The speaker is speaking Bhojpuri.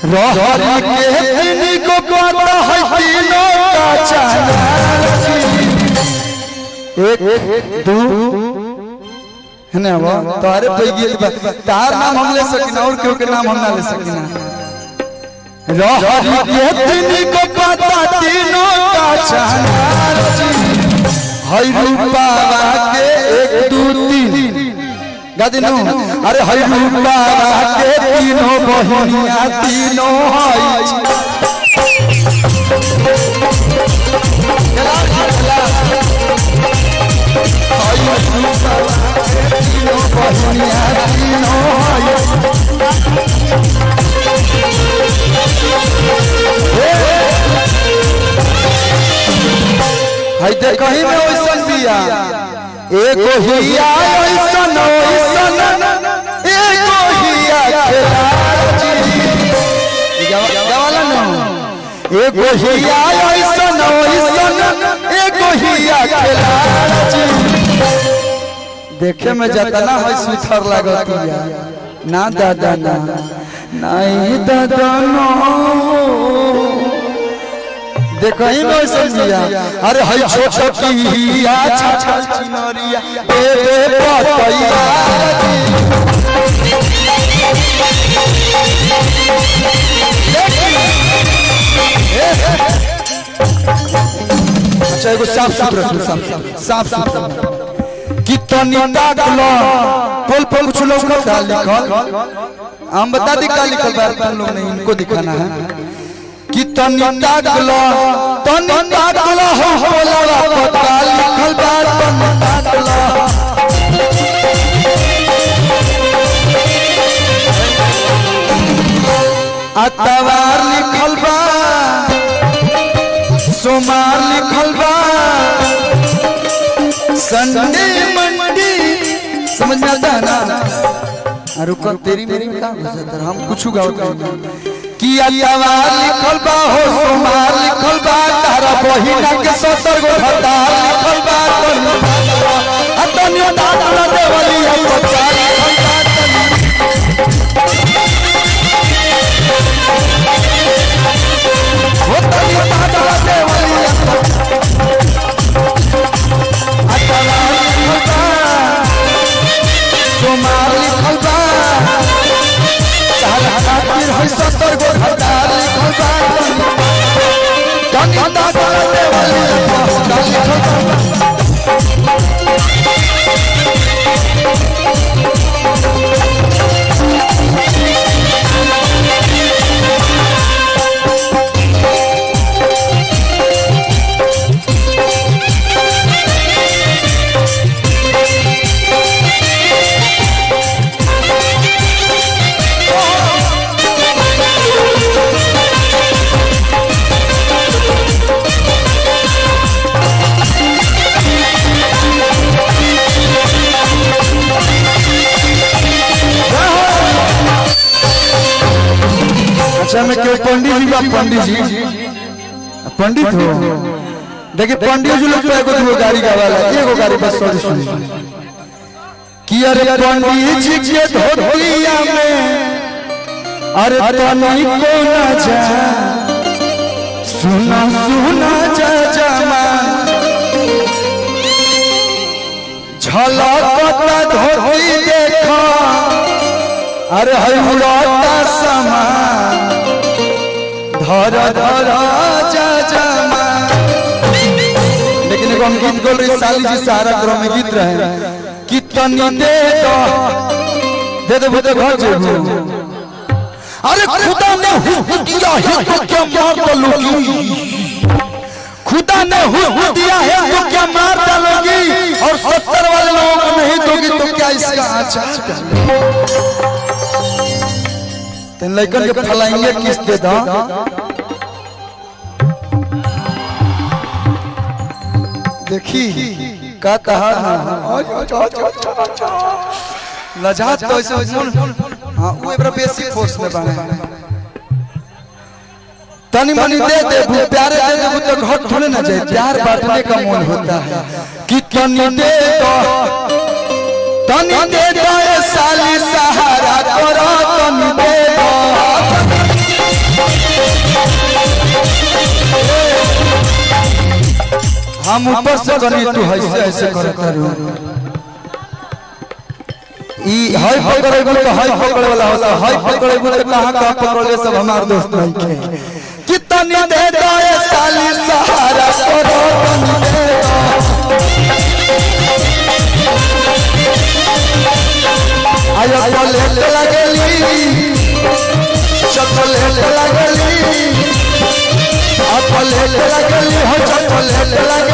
रहरी के तीन को पता है तीनों का चांद एक दो है ना वो तारे पे गीत तार नाम हम ले सकिना और क्यों के नाम हम ना ले सकिना रहरी के तीन को पता तीनों का चांद हई रूपा के एक दो तीन गादिनो अरे हई रूपा के तीनों बहिनिया तीनों हई तीनों बहिनिया तीनों हई हई देखहि में ओइसन बिया एको हिया ओइसन ओइसन एको हिया खेलाजी गवाला न एको हिया ओइसन ओइसन एको हिया खेलाजी देखे में जतना है सुथर लागतिया ना दादा ना नहीं दादा नो देखहि में समझिया अरे हई छोटकिया छछल चिनरिया ए पतैया अच्छा एगो साफ सुथरा साफ सुथरा कितनी डाकलो पोल पोल कुछ लोग का लिखल हम बता दी का लिखल बात तुम लोग नहीं इनको दिखाना है कितनी डाकलो तनी डाकलो हो बोला पता लिखल बात तनी डाकलो अतवार लिखल बा सोमवार लिखल बा संडे मंडे समझ में आता है ना रुको तेरी मेरी में क्या हम कुछ गाओ कि अतवार लिखल बा हो सोमवार लिखल बा तारा बहिना के 70 गो हतार लिखल बा अतनियो डाकला देवली हम बच्चा लिखल बा हो तनियो डाकला देवली अतवार लिखल बा सोमवार लिखल बा तारा खातिर है 70 गो हतार लिखल बा तनियो डाकला देवली हम लिखल बा अच्छा में क्यों पंडित जी बा पंडित हो देखिए पंडित जी लोग एगो दो गाड़ी गावाला एगो गाड़ी बस सुनी कि अरे पंडित जी के धोतिया में अरे तनी को ना जा सुना सुना जा जमा झलकता धोती देखा अरे हई उड़ता समा धर धर जा जमा लेकिन एगो हम गीत बोल रही साली जी सारा क्रम में गीत रहे कितनी दे दो घर जेबू अरे खुदा ने हुस्न दिया है तो क्या मार डालोगी खुदा ने हुस्न दिया है तो क्या मार डालोगी और 70 वाले लोगों को नहीं दोगी तो क्या इसका अच्छा तेन लड़कन के फलाएंगे किस दे दा देखी का कहा लजात तो ऐसे हां वो एबरा बेसिक फोर्स में बने तनी मनी दे दे प्यारे दे दे तो घट थोड़े ना जाए प्यार बांटने का मन होता है कि तनी दे दो साली सहारा करो तनी दे दो हम ऊपर से गनी तू ऐसे ऐसे करता रू ई हाय पकड़ेबो तो हाय पकड़े वाला होला हाय पकड़ेबो तो कहां कहां पकड़ले सब हमार दोस्त नहीं के कितनी दे दो ये साली सहारा करो तनी दे आयो चॉकलेट लगेली चॉकलेट लगेली चॉकलेट लगेली हो चॉकलेट लगेली